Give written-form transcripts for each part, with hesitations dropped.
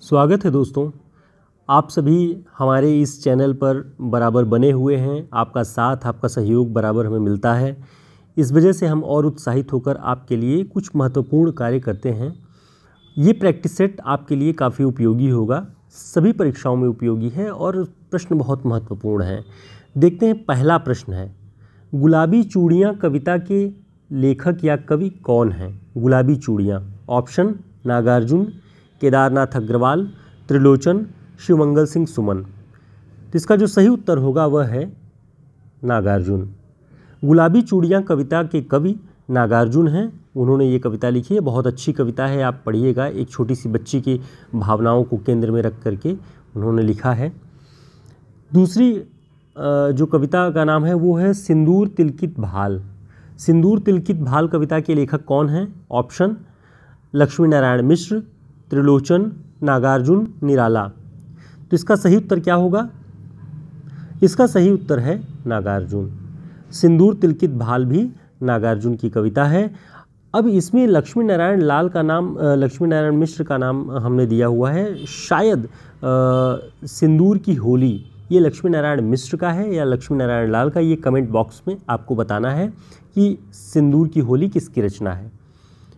स्वागत है दोस्तों। आप सभी हमारे इस चैनल पर बराबर बने हुए हैं। आपका साथ, आपका सहयोग बराबर हमें मिलता है। इस वजह से हम और उत्साहित होकर आपके लिए कुछ महत्वपूर्ण कार्य करते हैं। ये प्रैक्टिस सेट आपके लिए काफ़ी उपयोगी होगा, सभी परीक्षाओं में उपयोगी है और प्रश्न बहुत महत्वपूर्ण हैं। देखते हैं, पहला प्रश्न है, गुलाबी चूड़ियाँ कविता के लेखक या कवि कौन हैं? गुलाबी चूड़ियाँ, ऑप्शन नागार्जुन, केदारनाथ अग्रवाल, त्रिलोचन, शिवमंगल सिंह सुमन। तो इसका जो सही उत्तर होगा वह है नागार्जुन। गुलाबी चूड़ियाँ कविता के कवि नागार्जुन हैं। उन्होंने ये कविता लिखी है, बहुत अच्छी कविता है, आप पढ़िएगा। एक छोटी सी बच्ची की भावनाओं को केंद्र में रख करके उन्होंने लिखा है। दूसरी जो कविता का नाम है वो है सिंदूर तिलकित भाल। सिंदूर तिलकित भाल कविता के लेखक कौन हैं? ऑप्शन लक्ष्मी नारायण मिश्र, त्रिलोचन, नागार्जुन, निराला। तो इसका सही उत्तर क्या होगा? इसका सही उत्तर है नागार्जुन। सिंदूर तिलकित भाल भी नागार्जुन की कविता है। अब इसमें लक्ष्मी नारायण लाल का नाम, लक्ष्मी नारायण मिश्र का नाम हमने दिया हुआ है। शायद सिंदूर की होली ये लक्ष्मी नारायण मिश्र का है या लक्ष्मी नारायण लाल का, ये कमेंट बॉक्स में आपको बताना है कि सिंदूर की होली किसकी रचना है।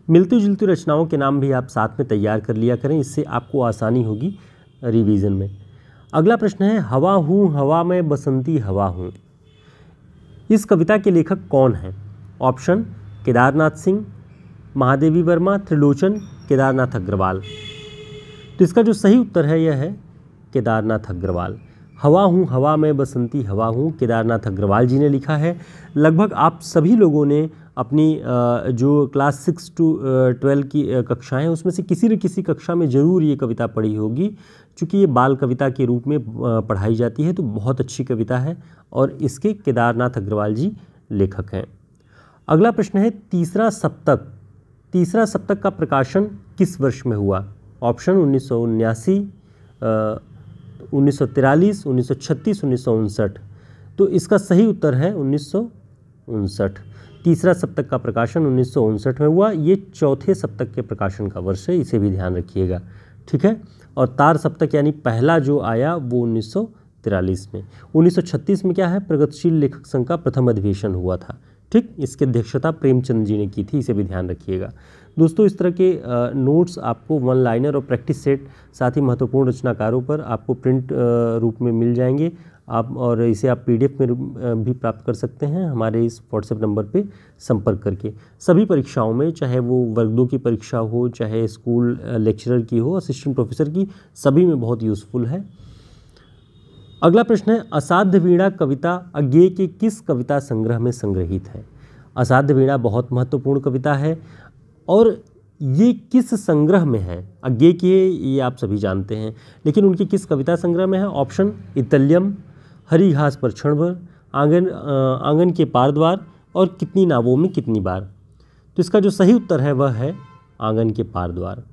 मिलती जुलती रचनाओं के नाम भी आप साथ में तैयार कर लिया करें, इससे आपको आसानी होगी रिवीजन में। अगला प्रश्न है, हवा हूँ हवा में बसंती हवा हूँ। इस कविता के लेखक कौन हैं? ऑप्शन केदारनाथ सिंह, महादेवी वर्मा, त्रिलोचन, केदारनाथ अग्रवाल। तो इसका जो सही उत्तर है यह है केदारनाथ अग्रवाल। हवा हूँ हवा में बसंती हवा हूँ, केदारनाथ अग्रवाल जी ने लिखा है। लगभग आप सभी लोगों ने अपनी जो क्लास 6 to 12 की कक्षाएं हैं उसमें से किसी न किसी कक्षा में ज़रूर ये कविता पढ़ी होगी। चूँकि ये बाल कविता के रूप में पढ़ाई जाती है तो बहुत अच्छी कविता है और इसके केदारनाथ अग्रवाल जी लेखक हैं। अगला प्रश्न है, तीसरा सप्तक। तीसरा सप्तक का प्रकाशन किस वर्ष में हुआ? ऑप्शन 1979, 1943, 1936, 1959। तो इसका सही उत्तर है 1959। तीसरा सप्तक का प्रकाशन 1959 में हुआ। ये चौथे सप्तक के प्रकाशन का वर्ष है, इसे भी ध्यान रखिएगा, ठीक है। और तार सप्तक यानी पहला जो आया वो 1943 में। 1936 में क्या है, प्रगतिशील लेखक संघ का प्रथम अधिवेशन हुआ था, ठीक। इसकी अध्यक्षता प्रेमचंद जी ने की थी, इसे भी ध्यान रखिएगा। दोस्तों, इस तरह के नोट्स आपको वन लाइनर और प्रैक्टिस सेट, साथ ही महत्वपूर्ण रचनाकारों पर आपको प्रिंट रूप में मिल जाएंगे आप, और इसे आप PDF में भी प्राप्त कर सकते हैं हमारे इस व्हाट्सएप नंबर पे संपर्क करके। सभी परीक्षाओं में, चाहे वो वर्ग 2 की परीक्षा हो, चाहे स्कूल लेक्चरर की हो, असिस्टेंट प्रोफेसर की, सभी में बहुत यूज़फुल है। अगला प्रश्न है, असाध्य वीणा कविता अज्ञेय के किस कविता संग्रह में संग्रहित है? असाध्य वीणा बहुत महत्वपूर्ण कविता है और ये किस संग्रह में है? अज्ञेय की ये आप सभी जानते हैं, लेकिन उनकी किस कविता संग्रह में है? ऑप्शन इतल्यम, हरी घास पर क्षण भर, आंगन के पार द्वार और कितनी नावों में कितनी बार। तो इसका जो सही उत्तर है वह है आंगन के पार द्वार।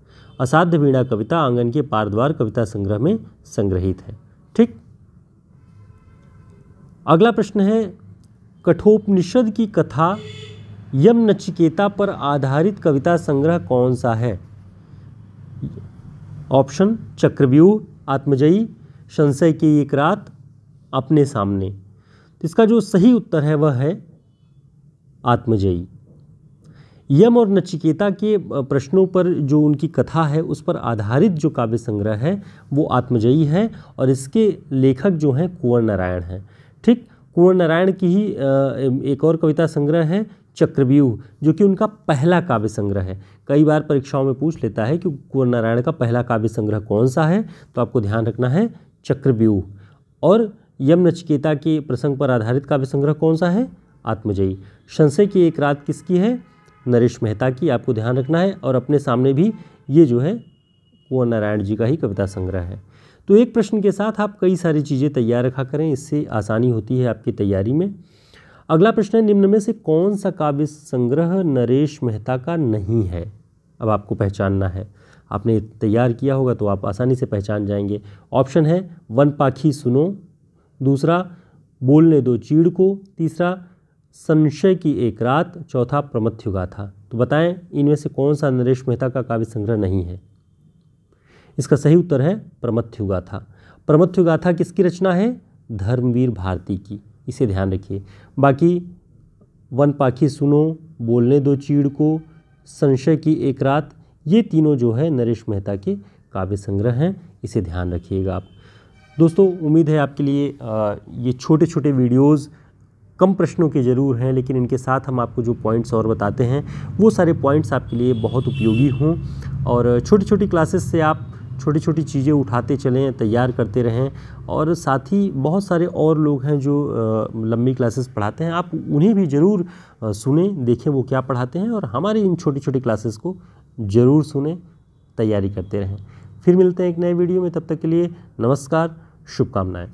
असाध्य वीणा कविता आंगन के पार द्वार कविता संग्रह में संग्रहित है, ठीक। अगला प्रश्न है, कठोपनिषद की कथा यम नचिकेता पर आधारित कविता संग्रह कौन सा है? ऑप्शन चक्रव्यूह, आत्मजयी, संशय की एक रात, अपने सामने। तो इसका जो सही उत्तर है वह है आत्मजयी। यम और नचिकेता के प्रश्नों पर जो उनकी कथा है उस पर आधारित जो काव्य संग्रह है वो आत्मजयी है और इसके लेखक जो हैं कुंवर नारायण हैं, ठीक। कुंवर नारायण की ही एक और कविता संग्रह है चक्रव्यूह, जो कि उनका पहला काव्य संग्रह है। कई बार परीक्षाओं में पूछ लेता है कि कुंवर नारायण का पहला काव्य संग्रह कौन सा है, तो आपको ध्यान रखना है चक्रव्यूह। और यम नचिकेता के प्रसंग पर आधारित काव्य संग्रह कौन सा है? आत्मजयी। संशय की एक रात किसकी है? नरेश मेहता की, आपको ध्यान रखना है। और अपने सामने भी ये जो है कुंवर नारायण जी का ही कविता संग्रह है। तो एक प्रश्न के साथ आप कई सारी चीज़ें तैयार रखा करें, इससे आसानी होती है आपकी तैयारी में। अगला प्रश्न है, निम्न में से कौन सा काव्य संग्रह नरेश मेहता का नहीं है? अब आपको पहचानना है। आपने तैयार किया होगा तो आप आसानी से पहचान जाएंगे। ऑप्शन है वन पाखी सुनो, दूसरा बोलने दो चीड़ को, तीसरा संशय की एक रात, चौथा प्रमथ्युगाथा। तो बताएं इनमें से कौन सा नरेश मेहता का काव्य संग्रह नहीं है? इसका सही उत्तर है प्रमथ्यु गाथा। प्रमथ्यु गाथा किसकी रचना है? धर्मवीर भारती की, इसे ध्यान रखिए। बाकी वन पाखी सुनो, बोलने दो चीड़ को, संशय की एक रात, ये तीनों जो है नरेश मेहता के काव्य संग्रह हैं, इसे ध्यान रखिएगा आप। दोस्तों उम्मीद है आपके लिए ये छोटे छोटे वीडियोज़ कम प्रश्नों के ज़रूर हैं, लेकिन इनके साथ हम आपको जो पॉइंट्स और बताते हैं वो सारे पॉइंट्स आपके लिए बहुत उपयोगी हों, और छोटी छोटी क्लासेस से आप छोटी छोटी चीज़ें उठाते चलें, तैयार करते रहें। और साथ ही बहुत सारे और लोग हैं जो लंबी क्लासेस पढ़ाते हैं, आप उन्हें भी ज़रूर सुने, देखें वो क्या पढ़ाते हैं, और हमारी इन छोटी छोटी क्लासेस को ज़रूर सुने, तैयारी करते रहें। फिर मिलते हैं एक नए वीडियो में, तब तक के लिए नमस्कार, शुभकामनाएँ।